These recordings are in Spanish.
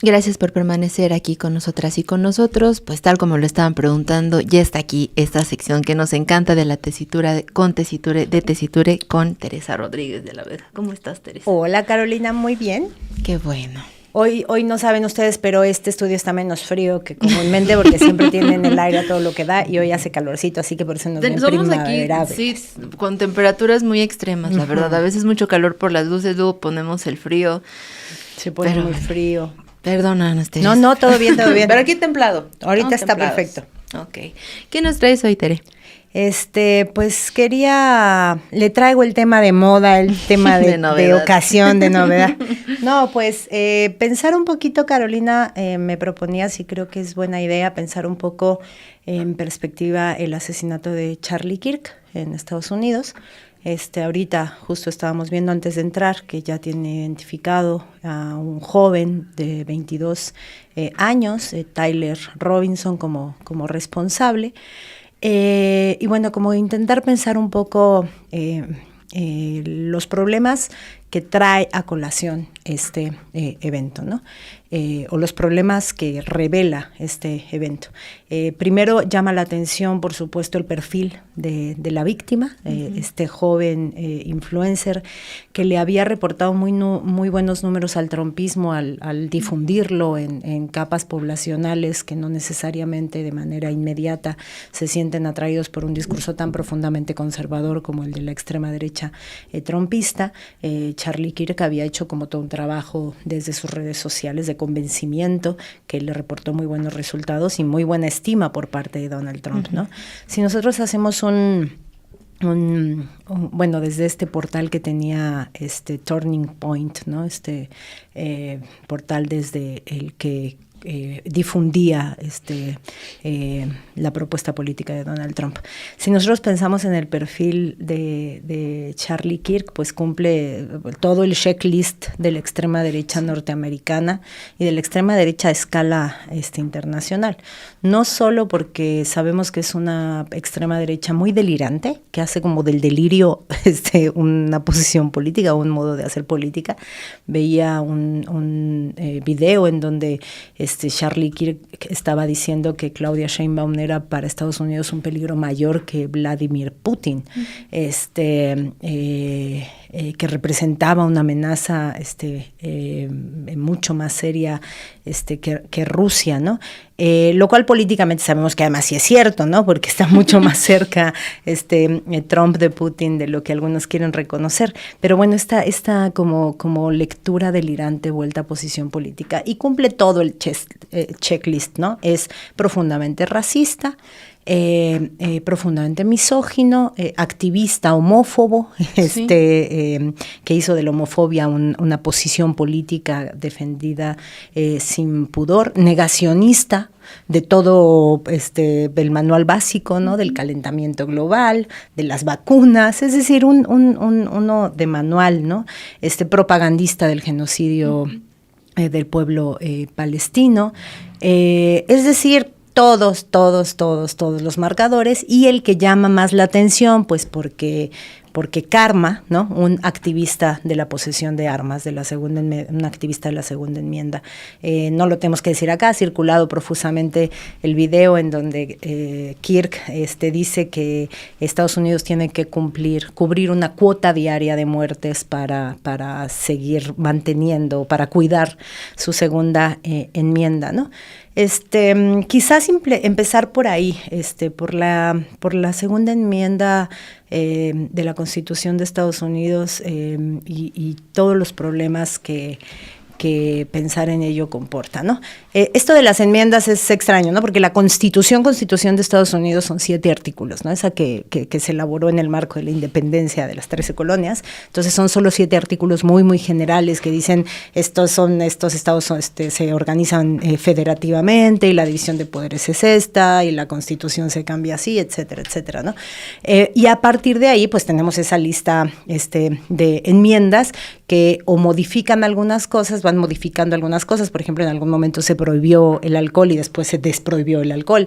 Gracias por permanecer aquí con nosotras y con nosotros. Pues tal como lo estaban preguntando, ya está aquí esta sección que nos encanta de la tesitura con Tesiture con Teresa Rodríguez de la Vega. ¿Cómo estás, Teresa? Hola, Carolina, muy bien. Qué bueno. Hoy no saben ustedes, pero este estudio está menos frío que comúnmente porque siempre tienen el aire a todo lo que da y hoy hace calorcito, así que por eso nos ven Somos aquí, sí, con temperaturas muy extremas, la verdad. A veces mucho calor por las luces, luego ponemos el frío. Se pone muy frío. Perdónanos, Teresa. No, todo bien, todo bien. Pero aquí templado. Ahorita está perfecto. Ok. ¿Qué nos traes hoy, Tere? Pues le traigo el tema de moda, el tema de ocasión, de novedad. No, pues pensar un poquito, Carolina, me proponía, sí creo que es buena idea, pensar un poco en perspectiva el asesinato de Charlie Kirk en Estados Unidos. Ahorita justo estábamos viendo antes de entrar que ya tiene identificado a un joven de 22 años, Tyler Robinson, como responsable. Y bueno, como intentar pensar un poco los problemas que trae a colación este evento, ¿no? O los problemas que revela este evento. Primero llama la atención, por supuesto, el perfil de la víctima, este joven influencer que le había reportado muy buenos números al trumpismo al difundirlo en capas poblacionales que no necesariamente de manera inmediata se sienten atraídos por un discurso tan profundamente conservador como el de la extrema derecha trumpista. Charlie Kirk había hecho como todo un trabajo desde sus redes sociales de convencimiento que le reportó muy buenos resultados y muy buena estima por parte de Donald Trump, ¿no? Si nosotros hacemos bueno, desde este portal que tenía Turning Point, ¿no? Portal desde el que difundía la propuesta política de Donald Trump. Si nosotros pensamos en el perfil de Charlie Kirk, pues cumple todo el checklist de la extrema derecha norteamericana y de la extrema derecha a escala internacional. No solo porque sabemos que es una extrema derecha muy delirante, que hace como del delirio una posición política, un modo de hacer política. Veía un video en donde Charlie Kirk estaba diciendo que Claudia Sheinbaum era para Estados Unidos un peligro mayor que Vladimir Putin, que representaba una amenaza mucho más seria que Rusia, ¿no? Lo cual políticamente sabemos que además sí es cierto, ¿no? Porque está mucho más cerca Trump de Putin de lo que algunos quieren reconocer. Pero bueno, esta como lectura delirante, vuelta a posición política, y cumple todo el checklist, ¿no? Es profundamente racista, profundamente misógino, activista homófobo, sí. Que hizo de la homofobia una posición política defendida sin pudor, negacionista de todo el manual básico, ¿no? Del calentamiento global, de las vacunas, es decir, uno de manual, ¿no? Propagandista del genocidio del pueblo palestino, es decir, todos los marcadores, y el que llama más la atención, pues porque Karma, ¿no? Un activista de la posesión de armas, un activista de la segunda enmienda, no lo tenemos que decir acá, ha circulado profusamente el video en donde Kirk dice que Estados Unidos tiene que cubrir una cuota diaria de muertes para seguir manteniendo, para cuidar su segunda enmienda, ¿no? Quizás empezar por ahí, por la segunda enmienda de la Constitución de Estados Unidos y todos los problemas que pensar en ello comporta, ¿no? Esto de las enmiendas es extraño, ¿no? Porque la Constitución de Estados Unidos son 7 artículos, ¿no? Esa que se elaboró en el marco de la independencia de las 13 colonias. Entonces son solo 7 artículos muy, muy generales que dicen estos estados se organizan federativamente y la división de poderes es esta y la Constitución se cambia así, etcétera, etcétera, ¿no? Y a partir de ahí, pues tenemos esa lista de enmiendas que o modifican algunas cosas, van modificando algunas cosas. Por ejemplo, en algún momento se prohibió el alcohol y después se desprohibió el alcohol.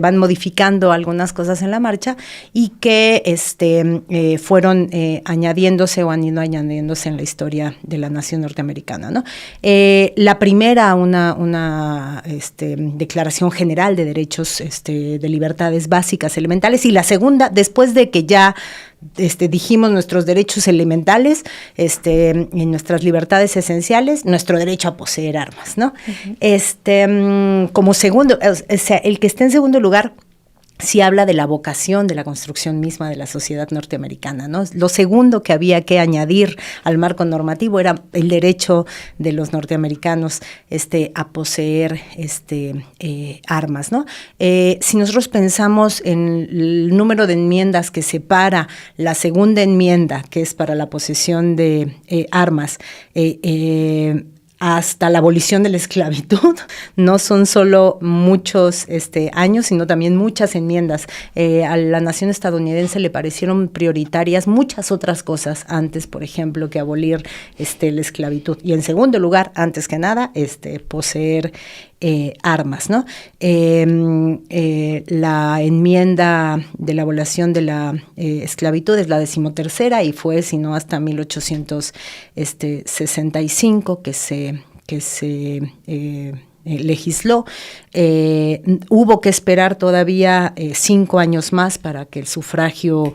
Van modificando algunas cosas en la marcha y que fueron añadiéndose o han ido añadiéndose en la historia de la nación norteamericana, ¿no? La primera, una declaración general de derechos, de libertades básicas elementales, y la segunda, después de que ya dijimos nuestros derechos elementales, y nuestras libertades esenciales, nuestro derecho a poseer armas, ¿no? Como segundo, o sea, el que esté en segundo lugar sí habla de la vocación de la construcción misma de la sociedad norteamericana, ¿no? Lo segundo que había que añadir al marco normativo era el derecho de los norteamericanos a poseer armas, ¿no? Si nosotros pensamos en el número de enmiendas que separa la segunda enmienda, que es para la posesión de armas, hasta la abolición de la esclavitud, no son solo muchos años, sino también muchas enmiendas. A la nación estadounidense le parecieron prioritarias muchas otras cosas antes, por ejemplo, que abolir la esclavitud. Y en segundo lugar, antes que nada, poseer armas, ¿no? La enmienda de la abolición de la esclavitud es la 13ª y fue, si no, hasta 1865 que se legisló. Hubo que esperar todavía 5 años más para que el sufragio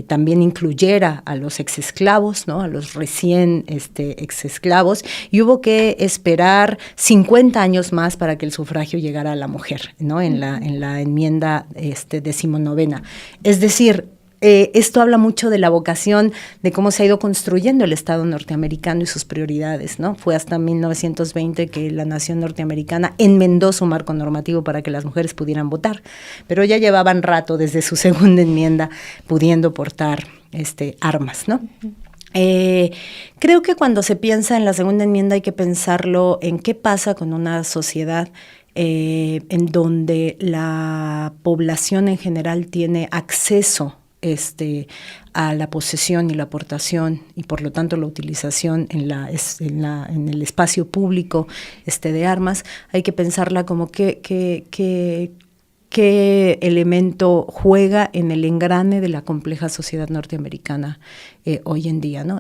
también incluyera a los exesclavos, ¿no? A los recién exesclavos, y hubo que esperar 50 años más para que el sufragio llegara a la mujer, ¿no? En la enmienda 19ª. Es decir, esto habla mucho de la vocación, de cómo se ha ido construyendo el Estado norteamericano y sus prioridades, ¿no? Fue hasta 1920 que la nación norteamericana enmendó su marco normativo para que las mujeres pudieran votar, pero ya llevaban rato desde su segunda enmienda pudiendo portar armas, ¿no? Creo que cuando se piensa en la segunda enmienda hay que pensarlo en qué pasa con una sociedad en donde la población en general tiene acceso a la posesión y la aportación y por lo tanto la utilización en el espacio público de armas. Hay que pensarla como qué elemento juega en el engrane de la compleja sociedad norteamericana hoy en día, ¿no?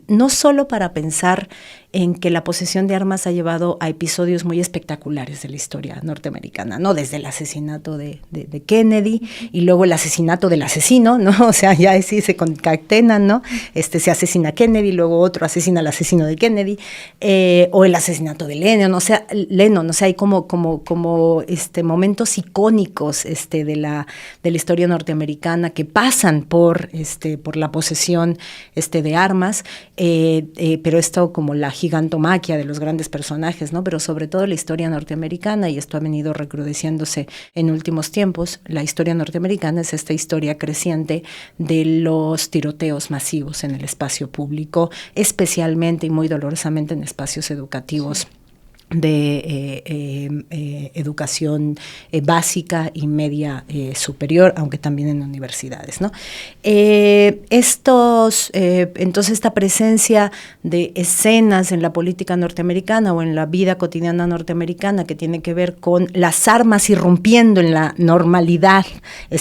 No solo para pensar en que la posesión de armas ha llevado a episodios muy espectaculares de la historia norteamericana, ¿no? Desde el asesinato de Kennedy y luego el asesinato del asesino, ¿no? O sea, ya sí se concatenan, ¿no? Se asesina a Kennedy, luego otro asesina al asesino de Kennedy, o el asesinato de Lennon, o sea, hay como momentos icónicos de la historia norteamericana que pasan por la posesión de armas, pero esto como la gigantomaquia de los grandes personajes, ¿no? Pero sobre todo la historia norteamericana, y esto ha venido recrudeciéndose en últimos tiempos, la historia norteamericana es esta historia creciente de los tiroteos masivos en el espacio público, especialmente y muy dolorosamente en espacios educativos. Sí. De educación básica y media superior, aunque también en universidades, ¿no? Entonces esta presencia de escenas en la política norteamericana o en la vida cotidiana norteamericana que tiene que ver con las armas irrumpiendo en la normalidad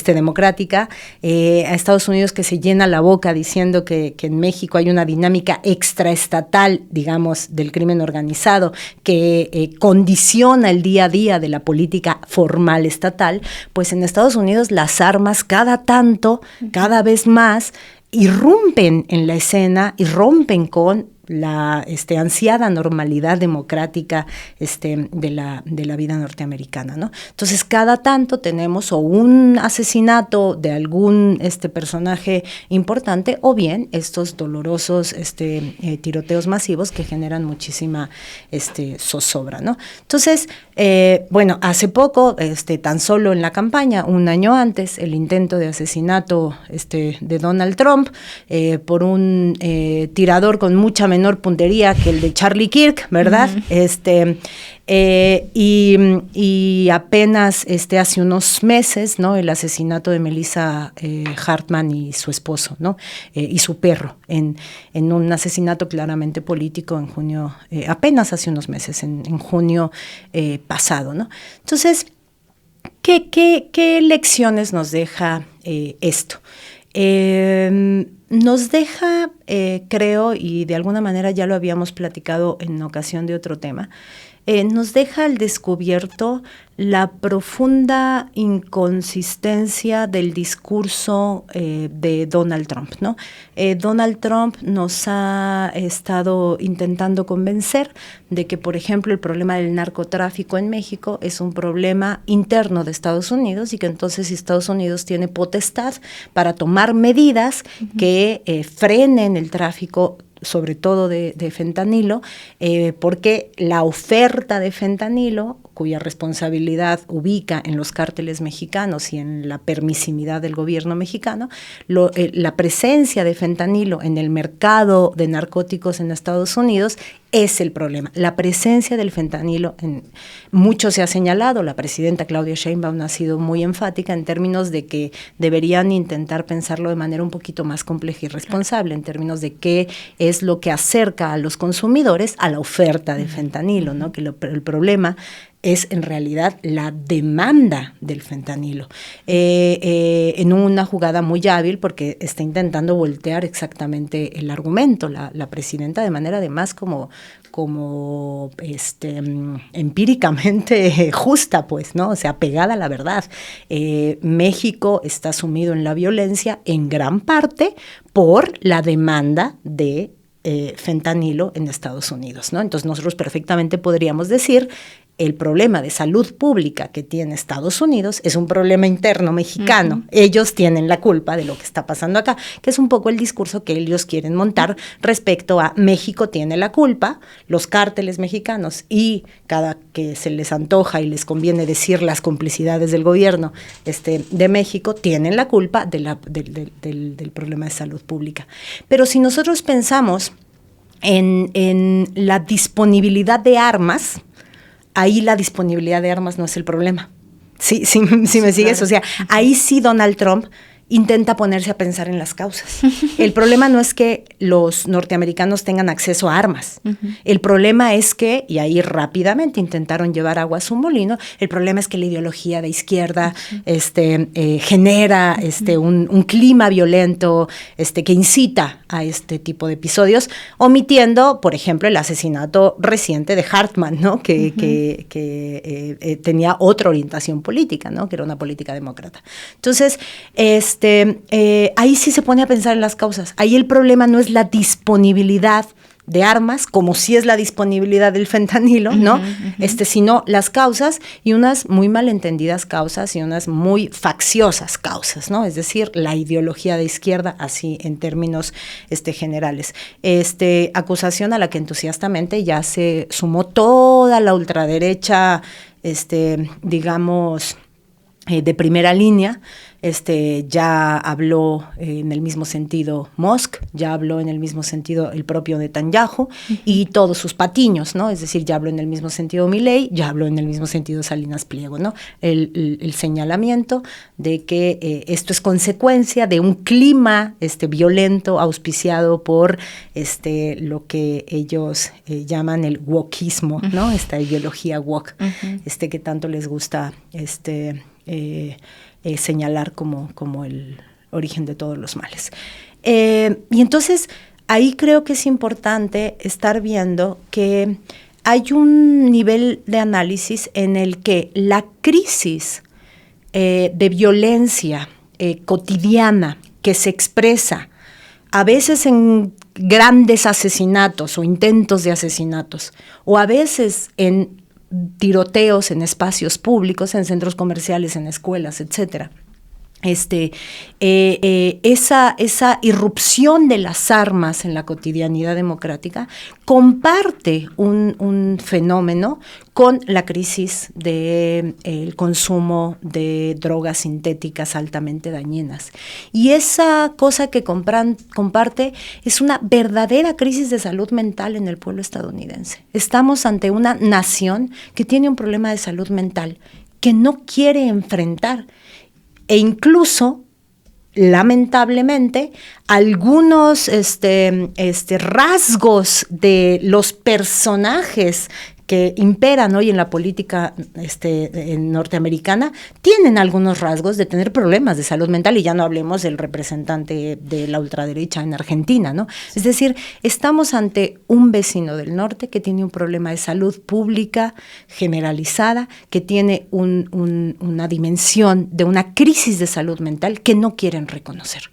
democrática, a Estados Unidos que se llena la boca diciendo que en México hay una dinámica extraestatal, digamos, del crimen organizado que condiciona el día a día de la política formal estatal, pues en Estados Unidos las armas cada vez más irrumpen en la escena y rompen con la ansiada normalidad democrática de la vida norteamericana, ¿no? Entonces, cada tanto tenemos o un asesinato de algún personaje importante o bien estos dolorosos tiroteos masivos que generan muchísima zozobra, ¿no? Entonces, hace poco, tan solo en la campaña, un año antes, el intento de asesinato de Donald Trump por un tirador con mucha menor puntería que el de Charlie Kirk, ¿verdad? Y apenas hace unos meses, ¿no? El asesinato de Melissa Hartman y su esposo, ¿no? Y su perro, en un asesinato claramente político en junio, apenas hace unos meses, en junio pasado, ¿no? Entonces, ¿qué lecciones nos deja esto? Nos deja, creo, y de alguna manera ya lo habíamos platicado en ocasión de otro tema, nos deja al descubierto la profunda inconsistencia del discurso de Donald Trump, ¿no? Donald Trump nos ha estado intentando convencer de que, por ejemplo, el problema del narcotráfico en México es un problema interno de Estados Unidos y que entonces Estados Unidos tiene potestad para tomar medidas que frenen el tráfico, sobre todo de fentanilo, porque la oferta de fentanilo, cuya responsabilidad ubica en los cárteles mexicanos y en la permisividad del gobierno mexicano, la presencia de fentanilo en el mercado de narcóticos en Estados Unidos es el problema. La presencia del fentanilo, mucho se ha señalado, la presidenta Claudia Sheinbaum ha sido muy enfática en términos de que deberían intentar pensarlo de manera un poquito más compleja y responsable, en términos de qué es lo que acerca a los consumidores a la oferta de fentanilo, ¿no? Que el problema es en realidad la demanda del fentanilo, en una jugada muy hábil porque está intentando voltear exactamente el argumento, la presidenta, de manera además como empíricamente justa, pues, ¿no? O sea, pegada a la verdad. México está sumido en la violencia en gran parte por la demanda de fentanilo en Estados Unidos, ¿no? Entonces nosotros perfectamente podríamos decir: el problema de salud pública que tiene Estados Unidos es un problema interno mexicano. Ellos tienen la culpa de lo que está pasando acá, que es un poco el discurso que ellos quieren montar respecto a México tiene la culpa, los cárteles mexicanos, y cada que se les antoja y les conviene decir las complicidades del gobierno de México, tienen la culpa del problema de salud pública. Pero si nosotros pensamos en la disponibilidad de armas, ahí la disponibilidad de armas no es el problema. Sí, me sigues. Claro. O sea, ahí sí Donald Trump intenta ponerse a pensar en las causas. El problema no es que los norteamericanos tengan acceso a armas. El problema es que, y ahí rápidamente intentaron llevar agua a su molino, el problema es que la ideología de izquierda genera un clima violento que incita a este tipo de episodios, omitiendo, por ejemplo, el asesinato reciente de Hartman, ¿no? que tenía otra orientación política, ¿no? Que era una política demócrata. Entonces, ahí sí se pone a pensar en las causas. Ahí el problema no es la disponibilidad de armas, como sí es la disponibilidad del fentanilo, ¿no? Sino las causas, y unas muy malentendidas causas y unas muy facciosas causas, ¿no? Es decir, la ideología de izquierda, así en términos generales. Acusación a la que entusiastamente ya se sumó toda la ultraderecha, digamos, de primera línea. Ya habló en el mismo sentido Musk, ya habló en el mismo sentido el propio Netanyahu y todos sus patiños, ¿no? Es decir, ya habló en el mismo sentido Milei, ya habló en el mismo sentido Salinas Pliego, ¿no? El señalamiento de que esto es consecuencia de un clima violento auspiciado por lo que ellos llaman el wokismo, ¿no? Esta ideología woke, que tanto les gusta señalar como el origen de todos los males. Y entonces ahí creo que es importante estar viendo que hay un nivel de análisis en el que la crisis de violencia cotidiana que se expresa a veces en grandes asesinatos o intentos de asesinatos, o a veces en tiroteos en espacios públicos, en centros comerciales, en escuelas, etcétera, esa irrupción de las armas en la cotidianidad democrática comparte un fenómeno con la crisis del consumo de drogas sintéticas altamente dañinas. Y esa cosa que comparte es una verdadera crisis de salud mental en el pueblo estadounidense. Estamos ante una nación que tiene un problema de salud mental que no quiere enfrentar. E incluso, lamentablemente, algunos rasgos de los personajes que imperan hoy en la política norteamericana tienen algunos rasgos de tener problemas de salud mental, y ya no hablemos del representante de la ultraderecha en Argentina, ¿no? Es decir, estamos ante un vecino del norte que tiene un problema de salud pública generalizada, que tiene una dimensión de una crisis de salud mental que no quieren reconocer,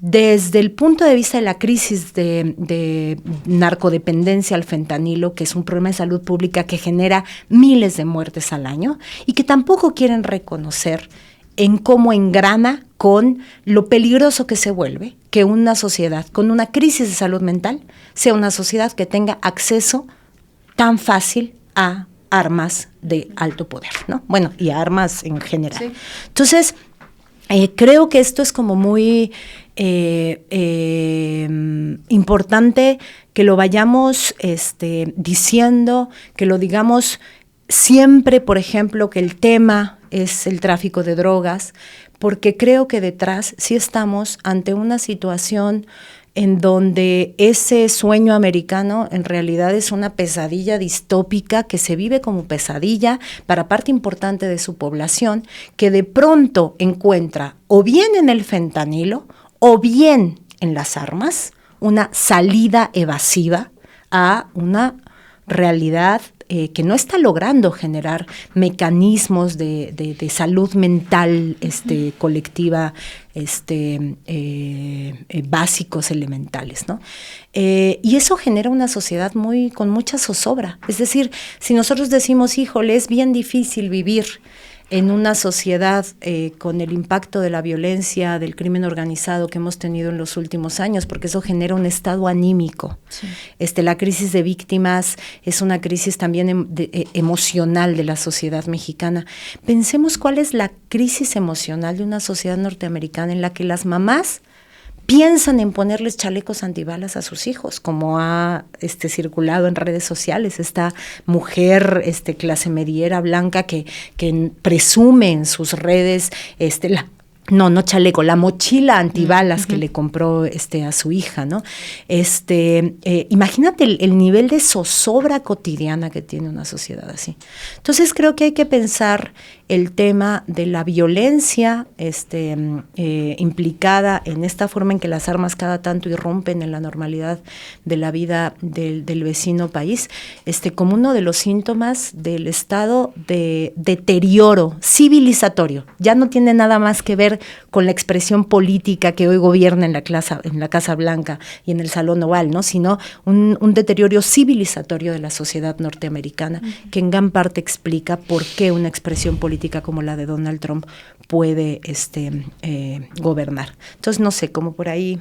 desde el punto de vista de la crisis de narcodependencia al fentanilo, que es un problema de salud pública que genera miles de muertes al año, y que tampoco quieren reconocer en cómo engrana con lo peligroso que se vuelve que una sociedad con una crisis de salud mental sea una sociedad que tenga acceso tan fácil a armas de alto poder, ¿no? Bueno, y a armas en general. Sí. Entonces, creo que esto es como muy importante que lo vayamos diciendo, que lo digamos siempre, por ejemplo, que el tema es el tráfico de drogas, porque creo que detrás sí estamos ante una situación en donde ese sueño americano en realidad es una pesadilla distópica que se vive como pesadilla para parte importante de su población, que de pronto encuentra o bien en el fentanilo o bien en las armas una salida evasiva a una realidad que no está logrando generar mecanismos de salud mental colectiva básicos, elementales, ¿no? Y eso genera una sociedad con mucha zozobra. Es decir, si nosotros decimos, híjole, es bien difícil vivir en una sociedad con el impacto de la violencia, del crimen organizado que hemos tenido en los últimos años, porque eso genera un estado anímico. Sí. La crisis de víctimas es una crisis también emocional de la sociedad mexicana. Pensemos cuál es la crisis emocional de una sociedad norteamericana en la que las mamás piensan en ponerles chalecos antibalas a sus hijos, como ha circulado en redes sociales, esta mujer clase mediera blanca que presume en sus redes la mochila antibalas que le compró a su hija, ¿no? Imagínate el nivel de zozobra cotidiana que tiene una sociedad así. Entonces creo que hay que pensar el tema de la violencia implicada en esta forma en que las armas cada tanto irrumpen en la normalidad de la vida del vecino país, como uno de los síntomas del estado de deterioro civilizatorio. Ya no tiene nada más que ver con la expresión política que hoy gobierna en la Casa Blanca y en el Salón Oval, ¿no? Sino un deterioro civilizatorio de la sociedad norteamericana, que en gran parte explica por qué una expresión política como la de Donald Trump puede gobernar. Entonces, no sé, como por ahí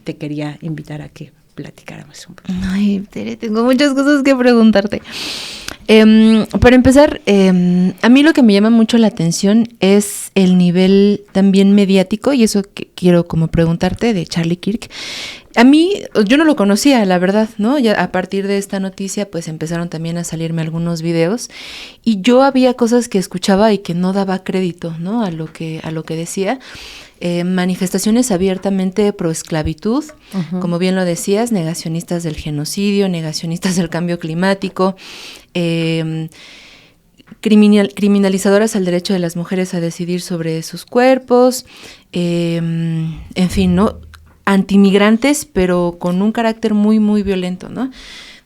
te quería invitar a que platicáramos un poco. Ay, Tere, tengo muchas cosas que preguntarte. Para empezar, a mí lo que me llama mucho la atención es el nivel también mediático, y eso que quiero como preguntarte de Charlie Kirk. A mí, yo no lo conocía, la verdad, ¿no? Ya a partir de esta noticia, pues empezaron también a salirme algunos videos, y yo había cosas que escuchaba y que no daba crédito, ¿no? A lo que decía. Manifestaciones abiertamente pro esclavitud, uh-huh. Como bien lo decías, negacionistas del genocidio, negacionistas del cambio climático, criminalizadoras al derecho de las mujeres a decidir sobre sus cuerpos, en fin, ¿no? Antimigrantes, pero con un carácter muy, muy violento, ¿no?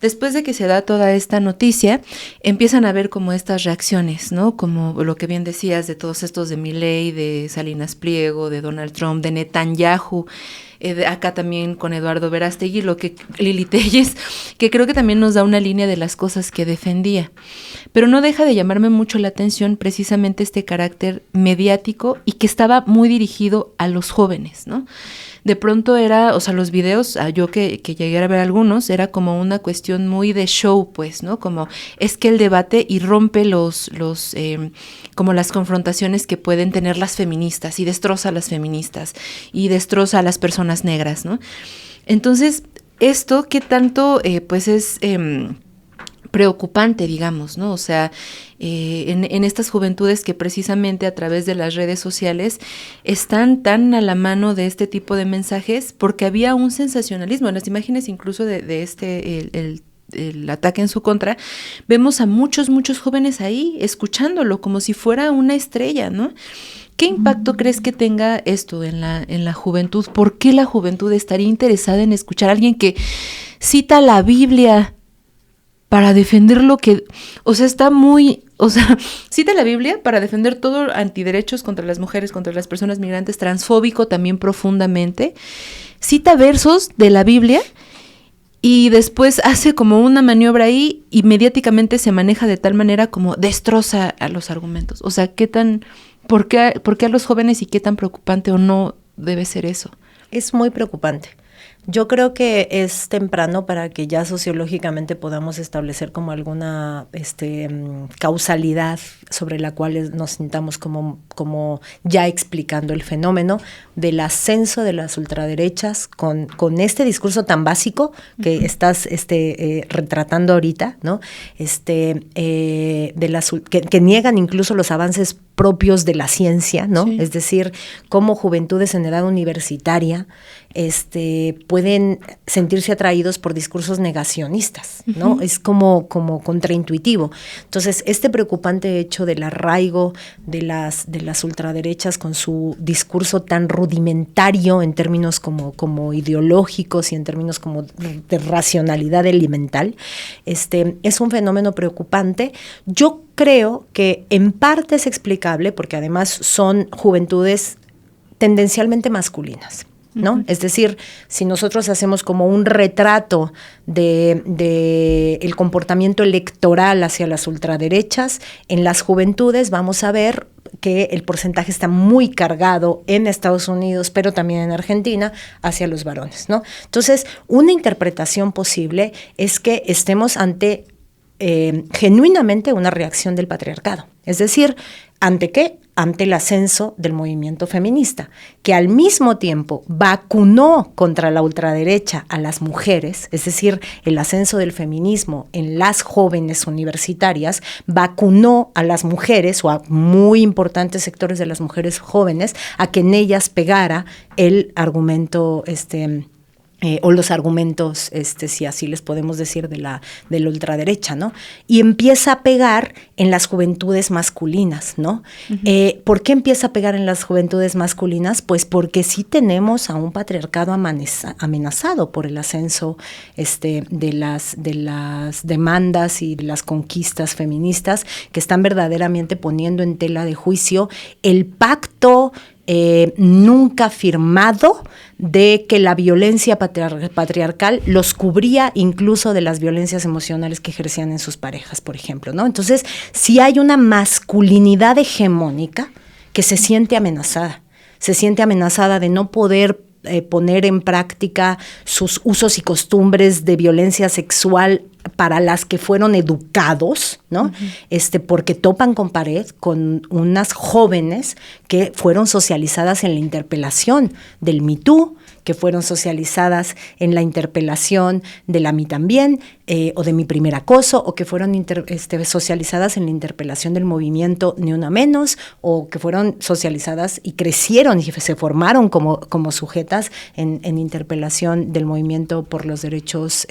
después de que se da toda esta noticia, empiezan a haber como estas reacciones, ¿no? Como lo que bien decías de todos estos de Milei, de Salinas Pliego, de Donald Trump, de Netanyahu, acá también con Eduardo Verástegui, Lili Téllez, que creo que también nos da una línea de las cosas que defendía. Pero no deja de llamarme mucho la atención precisamente este carácter mediático y que estaba muy dirigido a los jóvenes, ¿no? De pronto era, o sea, los videos, yo que llegué a ver algunos, era como una cuestión muy de show, pues, ¿no? Como es que el debate y rompe como las confrontaciones que pueden tener las feministas y destroza a las feministas y destroza a las personas negras, ¿no? Entonces, esto, ¿qué tanto, pues es preocupante, digamos, ¿no? O sea, en estas juventudes que precisamente a través de las redes sociales están tan a la mano de este tipo de mensajes, porque había un sensacionalismo en las imágenes incluso de el ataque en su contra, vemos a muchos jóvenes ahí escuchándolo como si fuera una estrella, ¿no? ¿Qué impacto crees que tenga esto en la juventud? ¿Por qué la juventud estaría interesada en escuchar a alguien que cita la Biblia para defender lo que, o sea, cita la Biblia para defender todo antiderechos contra las mujeres, contra las personas migrantes, transfóbico también profundamente, cita versos de la Biblia y después hace como una maniobra ahí y mediáticamente se maneja de tal manera como destroza a los argumentos? O sea, ¿por qué a los jóvenes y qué tan preocupante o no debe ser eso? Es muy preocupante. Yo creo que es temprano para que ya sociológicamente podamos establecer como alguna causalidad sobre la cual nos sintamos como ya explicando el fenómeno del ascenso de las ultraderechas con este discurso tan básico que estás retratando ahorita, ¿no? Que niegan incluso los avances propios de la ciencia, ¿no? Sí. Es decir, cómo juventudes en edad universitaria pueden sentirse atraídos por discursos negacionistas, ¿no? Uh-huh. Es como contraintuitivo. Entonces, este preocupante hecho del arraigo de las ultraderechas con su discurso tan rudimentario en términos como ideológicos y en términos como de racionalidad elemental, es un fenómeno preocupante. Yo creo que en parte es explicable porque además son juventudes tendencialmente masculinas, ¿no? Uh-huh. Es decir, si nosotros hacemos como un retrato de el comportamiento electoral hacia las ultraderechas, en las juventudes vamos a ver que el porcentaje está muy cargado en Estados Unidos, pero también en Argentina, hacia los varones, ¿no? Entonces, una interpretación posible es que estemos ante genuinamente una reacción del patriarcado. Es decir, ¿ante qué? Ante el ascenso del movimiento feminista, que al mismo tiempo vacunó contra la ultraderecha a las mujeres, es decir, el ascenso del feminismo en las jóvenes universitarias vacunó a las mujeres o a muy importantes sectores de las mujeres jóvenes a que en ellas pegara el argumento o los argumentos, si así les podemos decir, de la ultraderecha, ¿no? Y empieza a pegar en las juventudes masculinas, ¿no? Uh-huh. ¿Por qué empieza a pegar en las juventudes masculinas? Pues porque sí tenemos a un patriarcado amenazado por el ascenso de las demandas y de las conquistas feministas que están verdaderamente poniendo en tela de juicio el pacto nunca firmado de que la violencia patriarcal los cubría incluso de las violencias emocionales que ejercían en sus parejas, por ejemplo, ¿no? Entonces, sí hay una masculinidad hegemónica que se siente amenazada de no poder poner en práctica sus usos y costumbres de violencia sexual para las que fueron educados, ¿no? Uh-huh. Porque topan con pared con unas jóvenes que fueron socializadas en la interpelación del Me Too, que fueron socializadas en la interpelación del A mí también, o de Mi primer acoso, o que fueron socializadas en la interpelación del movimiento Ni Una Menos, o que fueron socializadas y crecieron y se formaron como sujetas en interpelación del movimiento por los derechos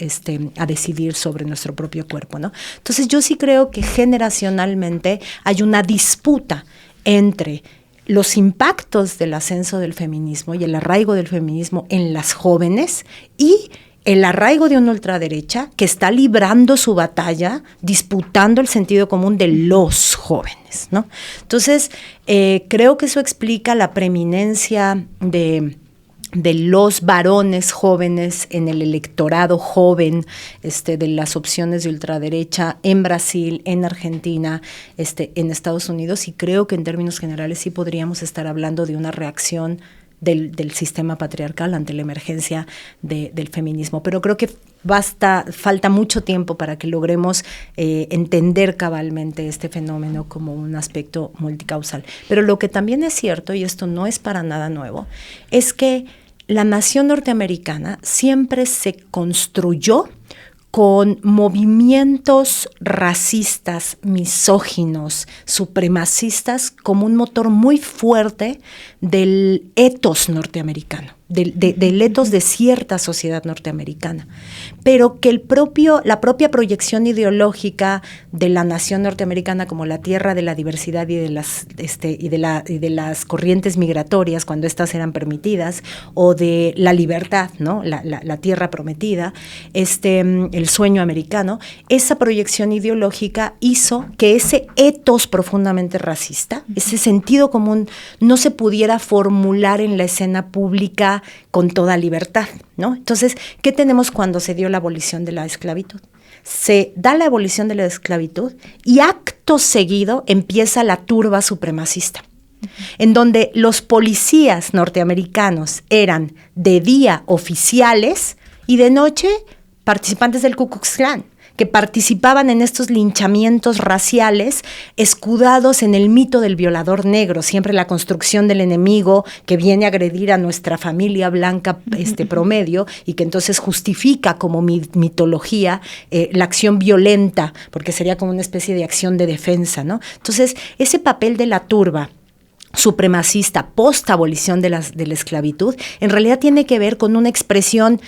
a decidir sobre nuestro propio cuerpo, ¿no? Entonces yo sí creo que generacionalmente hay una disputa entre los impactos del ascenso del feminismo y el arraigo del feminismo en las jóvenes y el arraigo de una ultraderecha que está librando su batalla, disputando el sentido común de los jóvenes, ¿no? Entonces, creo que eso explica la preeminencia de los varones jóvenes en el electorado joven, de las opciones de ultraderecha en Brasil, en Argentina, en Estados Unidos, y creo que en términos generales sí podríamos estar hablando de una reacción del sistema patriarcal ante la emergencia del feminismo. Pero creo que falta mucho tiempo para que logremos entender cabalmente este fenómeno como un aspecto multicausal. Pero lo que también es cierto, y esto no es para nada nuevo, es que la nación norteamericana siempre se construyó con movimientos racistas, misóginos, supremacistas, como un motor muy fuerte del ethos norteamericano, del ethos de cierta sociedad norteamericana, pero que la propia proyección ideológica de la nación norteamericana como la tierra de la diversidad y de las corrientes migratorias, cuando éstas eran permitidas, o de la libertad, ¿no? La tierra prometida, el sueño americano, esa proyección ideológica hizo que ese ethos profundamente racista, ese sentido común, no se pudiera formular en la escena pública con toda libertad, ¿no? Entonces, ¿qué tenemos cuando se dio la abolición de la esclavitud? Se da la abolición de la esclavitud y acto seguido empieza la turba supremacista, en donde los policías norteamericanos eran de día oficiales y de noche participantes del Ku Klux Klan, que participaban en estos linchamientos raciales escudados en el mito del violador negro, siempre la construcción del enemigo que viene a agredir a nuestra familia blanca promedio y que entonces justifica como mitología la acción violenta, porque sería como una especie de acción de defensa, ¿no? Entonces, ese papel de la turba supremacista post-abolición de la esclavitud en realidad tiene que ver con una expresión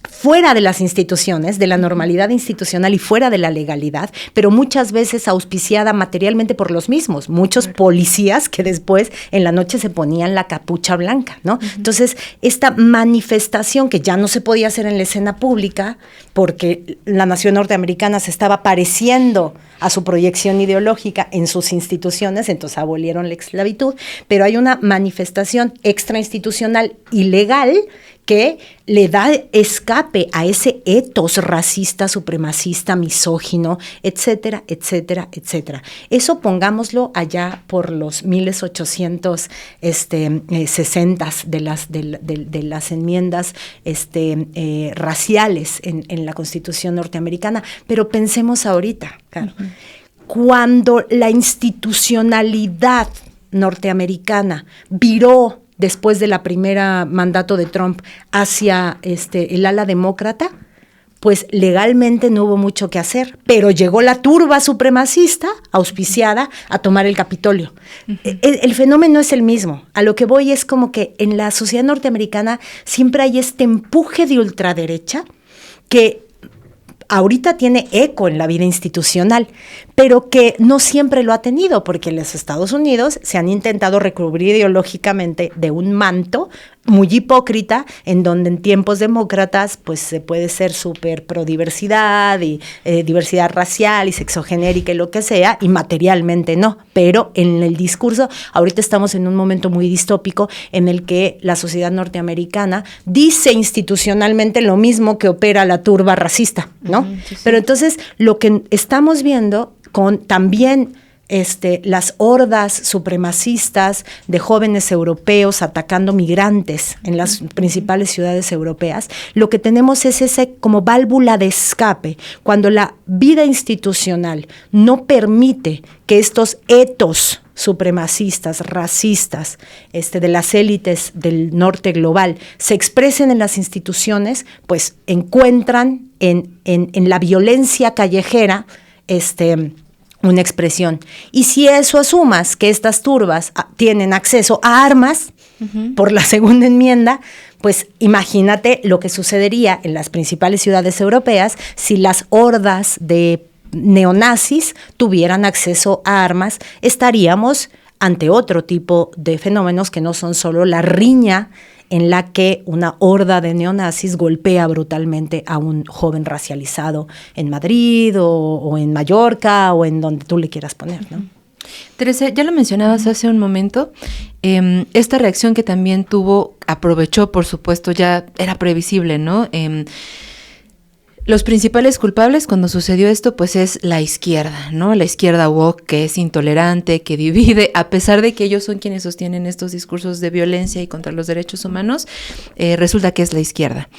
fuera de las instituciones, de la normalidad institucional y fuera de la legalidad, pero muchas veces auspiciada materialmente por los mismos, muchos policías que después en la noche se ponían la capucha blanca, ¿no? Entonces, esta manifestación que ya no se podía hacer en la escena pública porque la nación norteamericana se estaba pareciendo a su proyección ideológica en sus instituciones, entonces abolieron la esclavitud, pero hay una manifestación extrainstitucional ilegal que le da escape a ese ethos racista, supremacista, misógino, etcétera, etcétera, etcétera. Eso pongámoslo allá por los 1860 de las enmiendas raciales en la Constitución norteamericana, pero pensemos ahorita, claro, cuando la institucionalidad norteamericana viró después de la primera mandato de Trump hacia el ala demócrata, pues legalmente no hubo mucho que hacer, pero llegó la turba supremacista auspiciada a tomar el Capitolio. El fenómeno es el mismo. A lo que voy es como que en la sociedad norteamericana siempre hay este empuje de ultraderecha que ahorita tiene eco en la vida institucional, pero que no siempre lo ha tenido, porque en los Estados Unidos se han intentado recubrir ideológicamente de un manto muy hipócrita, en donde en tiempos demócratas pues se puede ser súper pro diversidad y diversidad racial y sexogenérica y lo que sea, y materialmente no, pero en el discurso ahorita estamos en un momento muy distópico en el que la sociedad norteamericana dice institucionalmente lo mismo que opera la turba racista, ¿no? Sí. Pero entonces lo que estamos viendo con también las hordas supremacistas de jóvenes europeos atacando migrantes en las principales ciudades europeas, lo que tenemos es ese como válvula de escape, cuando la vida institucional no permite que estos ethos supremacistas, racistas, de las élites del norte global se expresen en las instituciones, pues encuentran en la violencia callejera una expresión. Y si eso asumas que estas turbas tienen acceso a armas por la segunda enmienda, pues imagínate lo que sucedería en las principales ciudades europeas si las hordas de neonazis tuvieran acceso a armas. Estaríamos ante otro tipo de fenómenos que no son solo la riña en la que una horda de neonazis golpea brutalmente a un joven racializado en Madrid o en Mallorca o en donde tú le quieras poner, ¿no? Teresa, ya lo mencionabas hace un momento, esta reacción que también tuvo, aprovechó, por supuesto, ya era previsible, ¿no? Los principales culpables cuando sucedió esto, pues es la izquierda, ¿no? La izquierda woke, que es intolerante, que divide, a pesar de que ellos son quienes sostienen estos discursos de violencia y contra los derechos humanos, resulta que es la izquierda.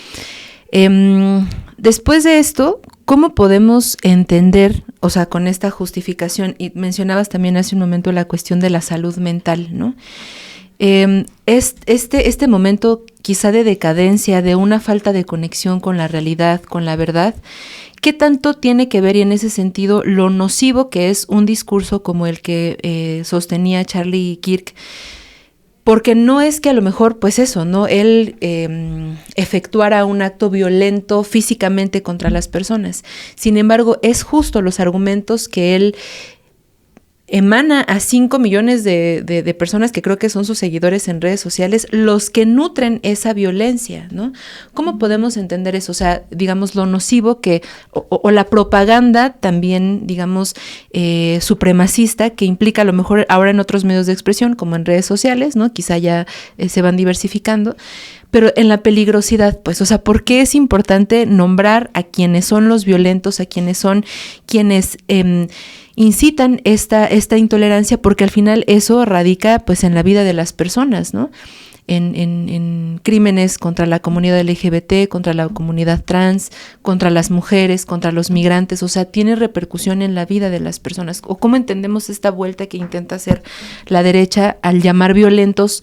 Después de esto, ¿cómo podemos entender, o sea, con esta justificación, y mencionabas también hace un momento la cuestión de la salud mental, ¿no? Este momento quizá de decadencia, de una falta de conexión con la realidad, con la verdad, ¿qué tanto tiene que ver, y en ese sentido, lo nocivo que es un discurso como el que sostenía Charlie Kirk? Porque no es que a lo mejor, pues eso, ¿no? Él efectuara un acto violento físicamente contra las personas. Sin embargo, es justo los argumentos que él emana a 5 millones de personas que creo que son sus seguidores en redes sociales, los que nutren esa violencia, ¿no? ¿Cómo podemos entender eso? O sea, digamos, lo nocivo que, o la propaganda también, digamos, supremacista, que implica a lo mejor ahora en otros medios de expresión, como en redes sociales, ¿no? Quizá ya se van diversificando, pero en la peligrosidad, pues, o sea, ¿por qué es importante nombrar a quienes son los violentos, a quienes son quienes incitan esta intolerancia? Porque al final eso radica, pues, en la vida de las personas, ¿no? En crímenes contra la comunidad LGBT, contra la comunidad trans, contra las mujeres, contra los migrantes, o sea, tiene repercusión en la vida de las personas. ¿O cómo entendemos esta vuelta que intenta hacer la derecha al llamar violentos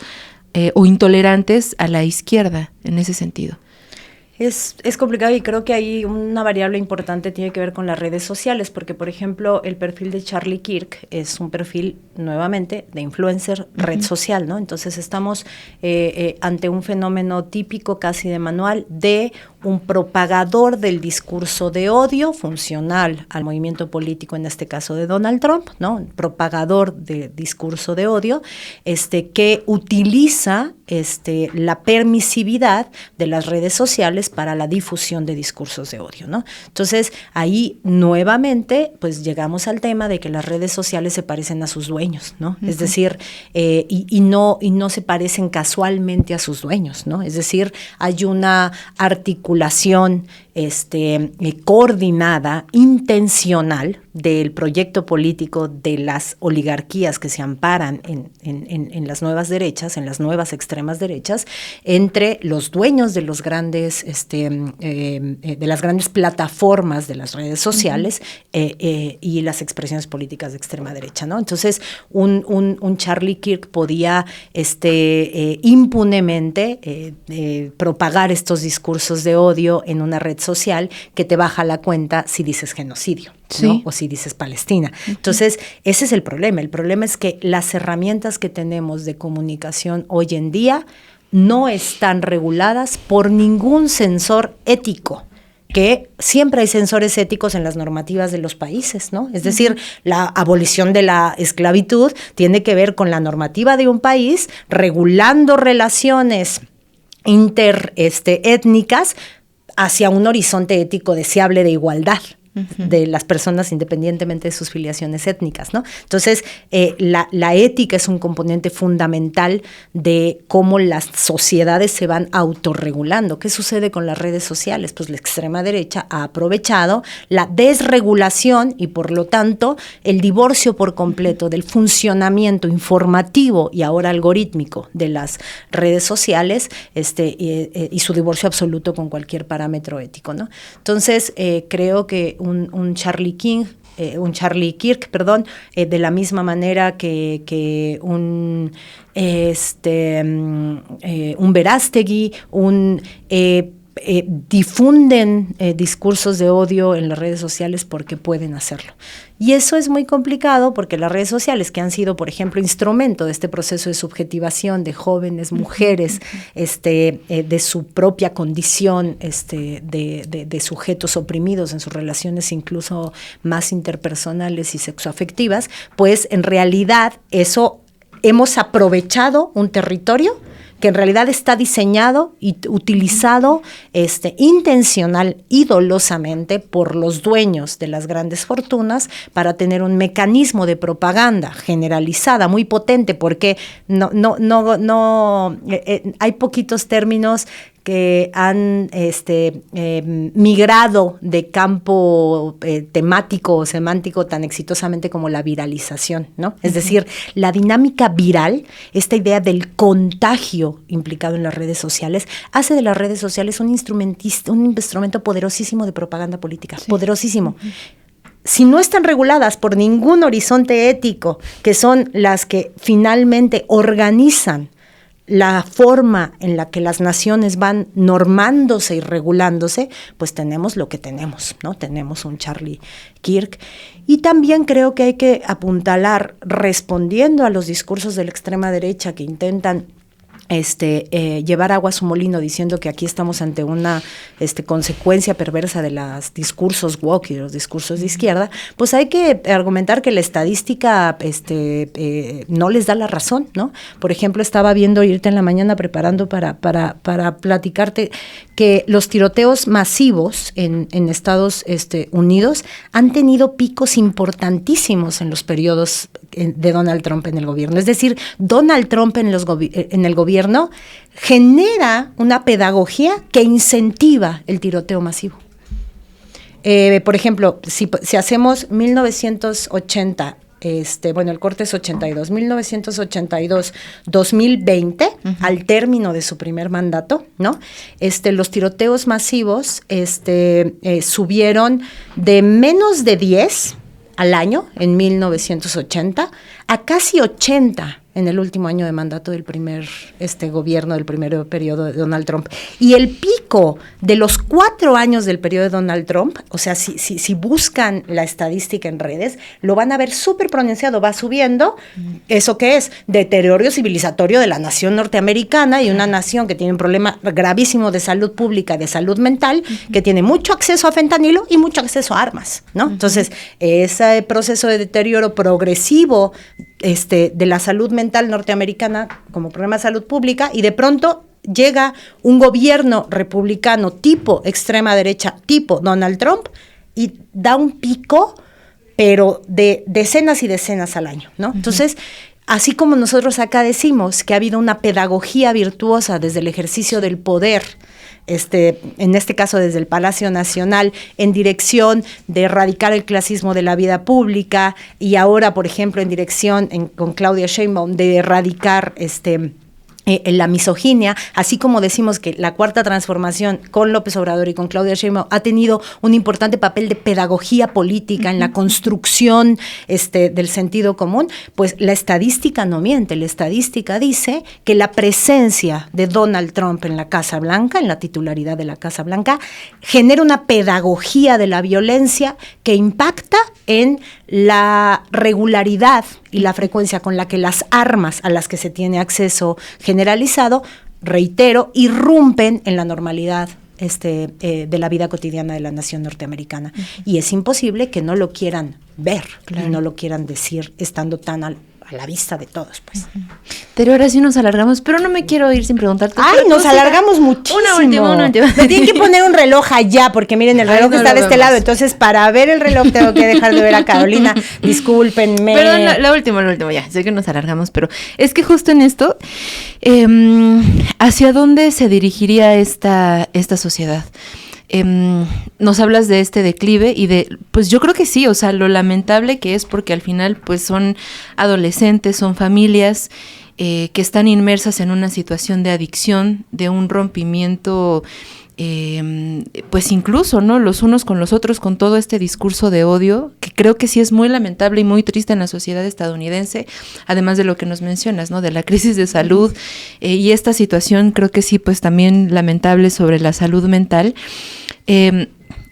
o intolerantes a la izquierda en ese sentido? Es complicado, y creo que ahí una variable importante tiene que ver con las redes sociales, porque, por ejemplo, el perfil de Charlie Kirk es un perfil, nuevamente, de influencer, red social, ¿no? Entonces estamos ante un fenómeno típico, casi de manual, de un propagador del discurso de odio funcional al movimiento político, en este caso de Donald Trump, ¿no? Un propagador de discurso de odio, que utiliza la permisividad de las redes sociales para la difusión de discursos de odio, ¿no? Entonces, ahí nuevamente, pues llegamos al tema de que las redes sociales se parecen a sus dueños, ¿no? Es decir, y no se parecen casualmente a sus dueños, ¿no? Es decir, hay una articulación coordinada, intencional del proyecto político de las oligarquías que se amparan en las nuevas derechas, en las nuevas extremas derechas, entre los dueños de los grandes, de las grandes plataformas de las redes sociales y las expresiones políticas de extrema derecha, ¿no? Entonces, un Charlie Kirk podía impunemente propagar estos discursos de odio en una red social que te baja la cuenta si dices genocidio, ¿no? Sí. O si dices Palestina. Entonces, ese es el problema. El problema es que las herramientas que tenemos de comunicación hoy en día no están reguladas por ningún censor ético, que siempre hay censores éticos en las normativas de los países, ¿no? Es decir, la abolición de la esclavitud tiene que ver con la normativa de un país regulando relaciones interétnicas hacia un horizonte ético deseable de igualdad de las personas independientemente de sus filiaciones étnicas, ¿no? Entonces, la ética es un componente fundamental de cómo las sociedades se van autorregulando. ¿Qué sucede con las redes sociales? Pues la extrema derecha ha aprovechado la desregulación y, por lo tanto, el divorcio por completo del funcionamiento informativo y ahora algorítmico de las redes sociales, y su divorcio absoluto con cualquier parámetro ético, ¿no? Entonces, creo que un Charlie Kirk, de la misma manera que un Verástegui, difunden discursos de odio en las redes sociales porque pueden hacerlo. Y eso es muy complicado porque las redes sociales, que han sido, por ejemplo, instrumento de este proceso de subjetivación de jóvenes mujeres, de su propia condición de sujetos oprimidos en sus relaciones incluso más interpersonales y sexoafectivas, pues en realidad eso hemos aprovechado un territorio que en realidad está diseñado y utilizado intencional y dolosamente por los dueños de las grandes fortunas para tener un mecanismo de propaganda generalizada muy potente, porque hay poquitos términos que han migrado de campo temático o semántico tan exitosamente como la viralización, ¿no? Es decir, la dinámica viral, esta idea del contagio implicado en las redes sociales, hace de las redes sociales un instrumento poderosísimo de propaganda política, poderosísimo. Si no están reguladas por ningún horizonte ético, que son las que finalmente organizan la forma en la que las naciones van normándose y regulándose, pues tenemos lo que tenemos, ¿no? Tenemos un Charlie Kirk. Y también creo que hay que apuntalar, respondiendo a los discursos de la extrema derecha que intentan llevar agua a su molino diciendo que aquí estamos ante una consecuencia perversa de los discursos woke y de los discursos de izquierda, pues hay que argumentar que la estadística no les da la razón, ¿no? Por ejemplo, estaba viendo irte en la mañana preparando para platicarte que los tiroteos masivos en Estados Unidos han tenido picos importantísimos en los periodos de Donald Trump en el gobierno. Es decir, Donald Trump en el gobierno genera una pedagogía que incentiva el tiroteo masivo. Por ejemplo, si hacemos 1980, el corte es 82, 1982, 2020, al término de su primer mandato, ¿no? Los tiroteos masivos subieron de menos de 10 al año en 1980 a casi 80 en el último año de mandato del primer gobierno, del primer periodo de Donald Trump. Y el pico de los 4 años del periodo de Donald Trump, o sea, si buscan la estadística en redes, lo van a ver súper pronunciado, va subiendo. ¿Eso qué es? Deterioro civilizatorio de la nación norteamericana, y una nación que tiene un problema gravísimo de salud pública, de salud mental, que tiene mucho acceso a fentanilo y mucho acceso a armas, ¿no? Entonces, ese proceso de deterioro progresivo de la salud mental norteamericana como problema de salud pública, y de pronto llega un gobierno republicano tipo extrema derecha, tipo Donald Trump, y da un pico, pero de decenas y decenas al año, ¿no? Entonces, así como nosotros acá decimos que ha habido una pedagogía virtuosa desde el ejercicio del poder, en este caso desde el Palacio Nacional, en dirección de erradicar el clasismo de la vida pública, y ahora, por ejemplo, en dirección con Claudia Sheinbaum de erradicar la misoginia, así como decimos que la Cuarta Transformación con López Obrador y con Claudia Sheinbaum ha tenido un importante papel de pedagogía política en la construcción del sentido común, pues la estadística no miente. La estadística dice que la presencia de Donald Trump en la Casa Blanca, en la titularidad de la Casa Blanca, genera una pedagogía de la violencia que impacta en la regularidad y la frecuencia con la que las armas a las que se tiene acceso generalizado, reitero, irrumpen en la normalidad de la vida cotidiana de la nación norteamericana. Y es imposible que no lo quieran ver, claro, y no lo quieran decir, estando tan a la vista de todos, pues. Pero ahora sí nos alargamos, pero no me quiero ir sin preguntarte. ¡Ay, nos alargamos muchísimo! Una última. Me tienen que poner un reloj allá, porque miren, el reloj está de este lado, entonces para ver el reloj tengo que dejar de ver a Carolina. Discúlpenme. Pero la última, ya, sé que nos alargamos, pero es que justo en esto, ¿hacia dónde se dirigiría esta sociedad? Nos hablas de este declive y pues yo creo que sí, o sea, lo lamentable que es, porque al final pues son adolescentes, son familias que están inmersas en una situación de adicción, de un rompimiento, pues incluso, ¿no? Los unos con los otros, con todo este discurso de odio, que creo que sí es muy lamentable y muy triste en la sociedad estadounidense, además de lo que nos mencionas, ¿no? De la crisis de salud, y esta situación creo que sí, pues también lamentable sobre la salud mental.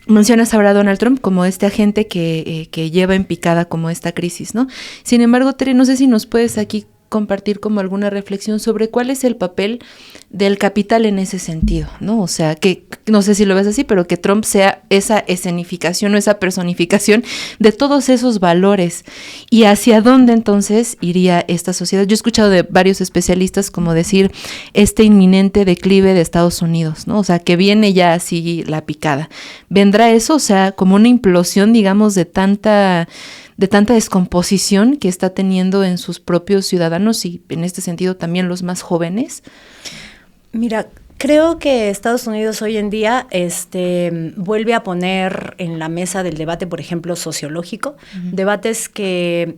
Mencionas ahora a Donald Trump como este agente que lleva en picada como esta crisis, ¿no? Sin embargo, Tere, no sé si nos puedes aquí compartir como alguna reflexión sobre cuál es el papel del capital en ese sentido, ¿no? O sea, que no sé si lo ves así, pero que Trump sea esa escenificación o esa personificación de todos esos valores y hacia dónde entonces iría esta sociedad. Yo he escuchado de varios especialistas como decir este inminente declive de Estados Unidos, ¿no? O sea, que viene ya así la picada. ¿Vendrá eso? O sea, como una implosión, digamos, de tanta descomposición que está teniendo en sus propios ciudadanos y en este sentido también los más jóvenes. Mira, creo que Estados Unidos hoy en día vuelve a poner en la mesa del debate, por ejemplo, sociológico, debates que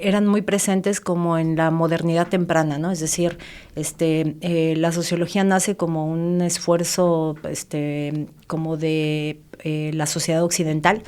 eran muy presentes como en la modernidad temprana, ¿no? Es decir, la sociología nace como un esfuerzo como de la sociedad occidental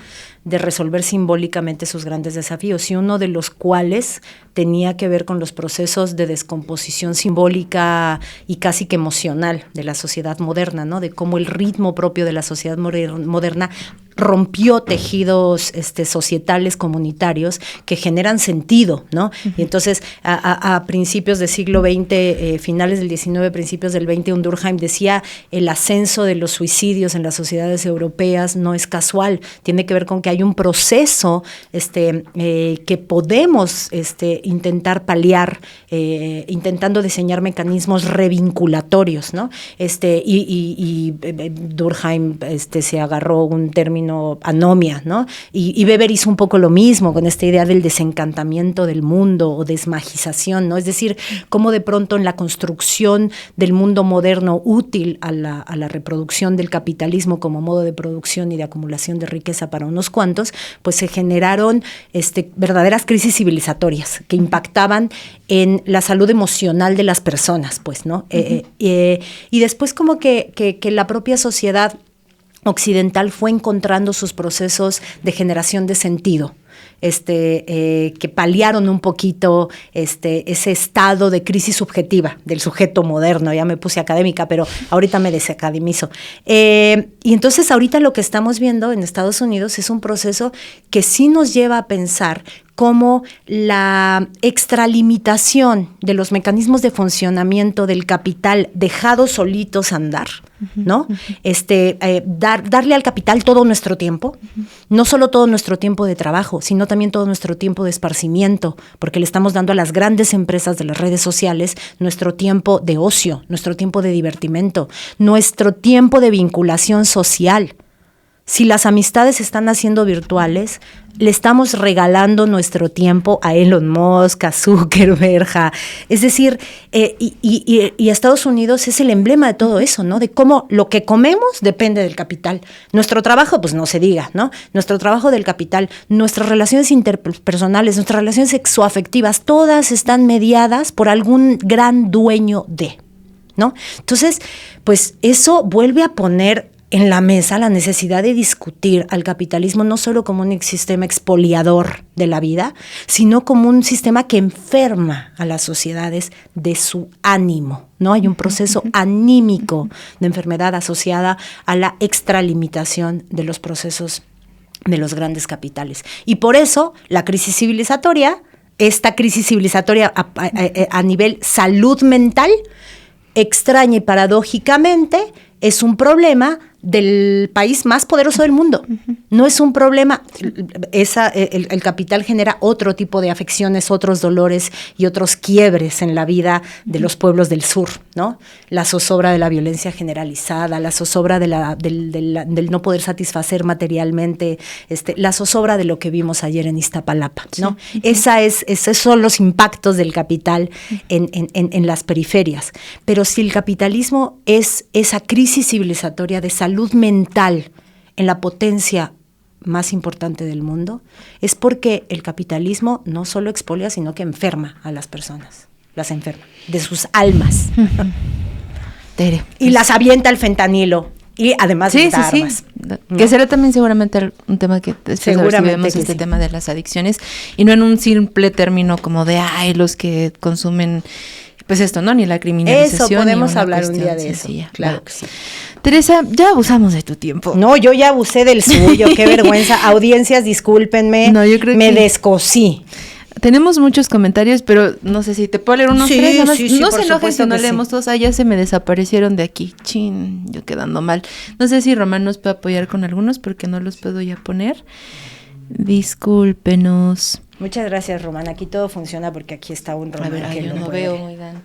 de resolver simbólicamente sus grandes desafíos, y uno de los cuales tenía que ver con los procesos de descomposición simbólica y casi que emocional de la sociedad moderna, ¿no? De cómo el ritmo propio de la sociedad moderna rompió tejidos societales, comunitarios, que generan sentido, ¿no? Uh-huh. Y entonces, a principios del siglo XX, finales del XIX, principios del XX, Durkheim decía, el ascenso de los suicidios en las sociedades europeas no es casual, tiene que ver con que hay un proceso que podemos intentar paliar, intentando diseñar mecanismos revinculatorios, ¿no? Y Durkheim se agarró un término anomia, ¿no? Y Weber hizo un poco lo mismo con esta idea del desencantamiento del mundo o desmagización, ¿no? Es decir, cómo de pronto en la construcción del mundo moderno útil a la reproducción del capitalismo como modo de producción y de acumulación de riqueza para unos cuantos, pues se generaron verdaderas crisis civilizatorias que impactaban en la salud emocional de las personas, pues, ¿no? Uh-huh. Y después como que la propia sociedad occidental fue encontrando sus procesos de generación de sentido, que paliaron un poquito ese estado de crisis subjetiva del sujeto moderno. Ya me puse académica, pero ahorita me desacademizo. Y entonces ahorita lo que estamos viendo en Estados Unidos es un proceso que sí nos lleva a pensar cómo la extralimitación de los mecanismos de funcionamiento del capital dejados solitos a andar, ¿no? Darle al capital todo nuestro tiempo, no solo todo nuestro tiempo de trabajo, sino también todo nuestro tiempo de esparcimiento, porque le estamos dando a las grandes empresas de las redes sociales nuestro tiempo de ocio, nuestro tiempo de divertimento, nuestro tiempo de vinculación social. Si las amistades se están haciendo virtuales, le estamos regalando nuestro tiempo a Elon Musk, a Zuckerberg, es decir, y Estados Unidos es el emblema de todo eso, ¿no? De cómo lo que comemos depende del capital. Nuestro trabajo, pues no se diga, ¿no? Nuestro trabajo del capital, nuestras relaciones interpersonales, nuestras relaciones sexoafectivas, todas están mediadas por algún gran dueño de, ¿no? Entonces, pues eso vuelve a poner en la mesa la necesidad de discutir al capitalismo no solo como un sistema expoliador de la vida, sino como un sistema que enferma a las sociedades de su ánimo, ¿no? Hay un proceso anímico de enfermedad asociada a la extralimitación de los procesos de los grandes capitales. Y por eso la crisis civilizatoria, esta crisis civilizatoria a nivel salud mental, extraña y paradójicamente, es un problema del país más poderoso del mundo. No es un problema, el capital genera otro tipo de afecciones, otros dolores y otros quiebres en la vida de los pueblos del sur, ¿no? La zozobra de la violencia generalizada, la zozobra del no poder satisfacer materialmente, la zozobra de lo que vimos ayer en Iztapalapa, ¿no? Sí. Esos son los impactos del capital en las periferias. Pero si el capitalismo es esa crisis civilizatoria de salud mental en la potencia más importante del mundo, es porque el capitalismo no solo expolia, sino que enferma a las personas, las enferma de sus almas. Y las avienta al fentanilo. Y además de armas. ¿No? Que será también seguramente un tema que seguramente vemos este tema de las adicciones, y no en un simple término como de los que consumen, pues esto, ¿no? Ni la criminalización. Eso, podemos hablar un día de eso. Claro que sí. Teresa, ya abusamos de tu tiempo. No, yo ya abusé del suyo, qué vergüenza. Audiencias, discúlpenme, no, yo creo me descosí. tenemos muchos comentarios, pero no sé si te puedo leer unos Sí, tres. Nada más. sí, No por se enojen supuesto si no que leemos sí. todos. Ah, ya se me desaparecieron de aquí. Chin, yo quedando mal. No sé si Román nos puede apoyar con algunos porque no los puedo ya poner. Discúlpenos. Muchas gracias, Román. Aquí todo funciona porque aquí está un Román A ver, que yo lo no puede veo, ver. oigan.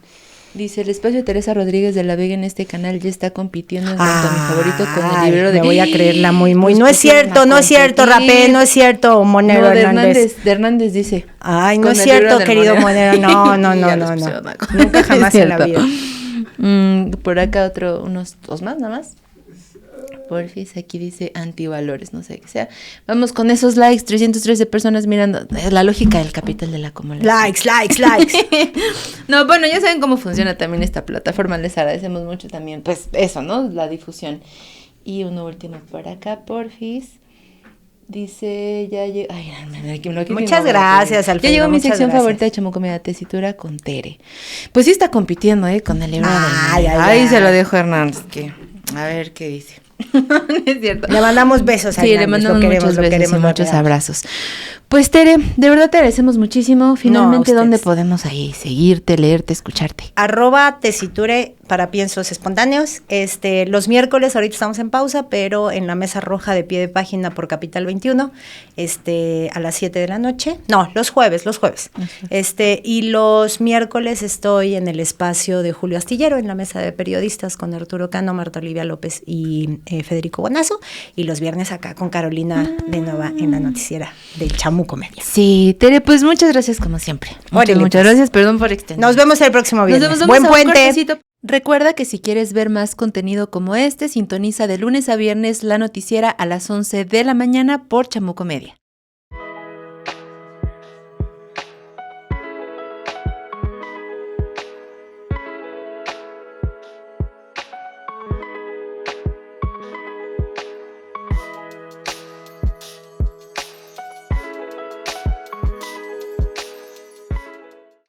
Dice, el espacio de Teresa Rodríguez de la Vega en este canal ya está compitiendo en cuanto a mi favorito con el Ay, librero de... me voy a creerla muy. Nos No es pusieron cierto, a no es cierto, competir. Rapé, no es cierto, Monero No, de Hernández. Hernández dice. Ay, no Con es el libro cierto, del querido Monero. No, no, Y no, ya los no, no. pusieron a Nunca jamás Es en la cierto. vida. Por acá unos dos más, nada más. Porfis, aquí dice antivalores, no sé qué sea. Vamos con esos likes, 313 personas mirando. Es la lógica del capital de la acumulación. Likes. No, bueno, ya saben cómo funciona también esta plataforma. Les agradecemos mucho también, pues eso, ¿no? La difusión. Y uno último por acá, porfis. Dice, ya llegó. Ay, Muchas gracias, Alfredo. Ya llegó mi muchas sección gracias. favorita de Chamuco Media Tesitura con Tere. Pues sí está compitiendo, con el libro Ay, del ay, Ahí ay. se lo dejo a Hernández, que a ver qué dice. No es cierto. Le mandamos besos a Sí, le Hernández, mandamos muchos besos y muchos abrazos. Pues Tere, de verdad te agradecemos muchísimo. Finalmente, No, a ¿dónde ustedes. podemos ahí seguirte, leerte, escucharte? @tesiture para piensos espontáneos. Los miércoles, ahorita estamos en pausa, pero en la mesa roja de pie de página por Capital 21, a las 7 de la noche. No, los jueves. Y los miércoles estoy en el espacio de Julio Astillero, en la mesa de periodistas con Arturo Cano, Marta Olivia López y Federico Bonazo. Y los viernes acá con Carolina de Nova en la noticiera del Chamuco Media. Sí, Tere, pues muchas gracias como siempre. Órale, Muchas pues. gracias, perdón por extender. Nos vemos el próximo viernes. Nos vemos, Buen vamos a un puente. cortecito. Recuerda que si quieres ver más contenido como este, sintoniza de lunes a viernes la noticiera a las 11 de la mañana por Chamuco Media.